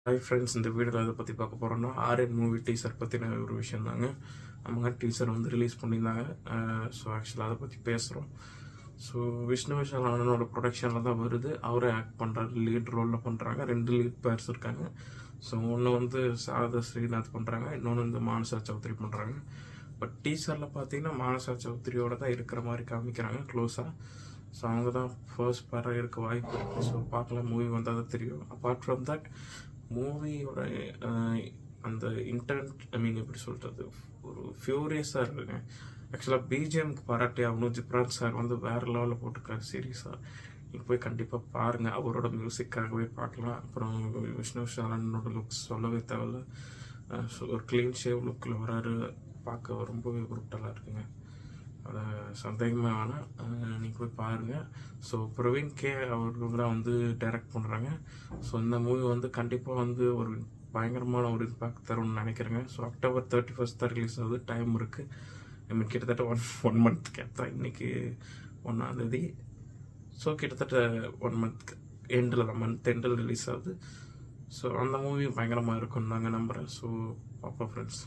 Hi friends, இந்த வீடியோவில் எதை பற்றி பார்க்க போகிறோன்னா ஆர்என் மூவி டீசர் பற்றின ஒரு விஷயம் தாங்க. அவங்க டீசர் வந்து ரிலீஸ் பண்ணியிருந்தாங்க. ஸோ ஆக்சுவலாக அதை பற்றி பேசுகிறோம். ஸோ விஷ்ணு விஷால் அண்ணனோட ப்ரொடக்ஷனில் தான் வருது. அவரே ஆக்ட் பண்ணுறாரு, லீட் ரோலில் பண்ணுறாங்க. 2 லீட் பேர்ஸ் இருக்காங்க. ஸோ ஒன்று வந்து சாரதா ஸ்ரீநாத் பண்ணுறாங்க, இன்னொன்று வந்து மானசா சௌத்ரி பண்ணுறாங்க. பட் டீசரில் பார்த்தீங்கன்னா மானசா சௌத்ரியோட தான் இருக்கிற மாதிரி காமிக்கிறாங்க க்ளோஸாக. ஸோ அவங்க தான் ஃபர்ஸ்ட் பேராக இருக்க வாய்ப்பு இருக்குது. ஸோ பார்க்கலாம், மூவி வந்தால் தான் தெரியும். அப்பார்ட் ஃப்ரம் தட் மூவியோட அந்த எப்படி சொல்கிறது, ஒரு ஃபியூரியஸாக இருக்குங்க. ஆக்சுவலாக பிஜிஎம்க்கு பாராட்டி ஆகணும். ஜிப்ரான் சார் வந்து வேறு லெவலில் போட்டிருக்காரு சீரியஸாக. நீங்கள் போய் கண்டிப்பாக பாருங்கள், அவரோட மியூசிக்காகவே பார்க்கலாம். அப்புறம் விஷ்ணு விஷாலனோட லுக்ஸ் சொல்லவே தேவையில்ல. ஸோ ஒரு க்ளீன் ஷேவ் லுக்கில் வராரு, பார்க்க ரொம்பவே புரூட்டலாக இருக்குங்க. அதை சந்தேகமே வேணாம், நீங்கள் போய் பாருங்கள். ஸோ பிரவீன் கே அவர்கள் தான் வந்து டைரக்ட் பண்ணுறாங்க. ஸோ இந்த மூவி வந்து கண்டிப்பாக வந்து ஒரு பயங்கரமான ஒரு இம்பாக்ட் தரும்னு நினைக்கிறேங்க. ஸோ அக்டோபர் 31 தான் ரிலீஸ் ஆகுது. டைம் இருக்குது. கிட்டத்தட்ட ஒன் மந்த்க்கு தான். இன்றைக்கி 1ஆம் தேதி. ஸோ கிட்டத்தட்ட 1 மந்த்க்கு எண்டில் தான், மந்த் எண்டில் ரிலீஸ் ஆகுது. ஸோ அந்த மூவி பயங்கரமாக இருக்கும்னு நாங்கள் நம்புகிறேன். ஸோ பாப்பா ஃப்ரெண்ட்ஸ்.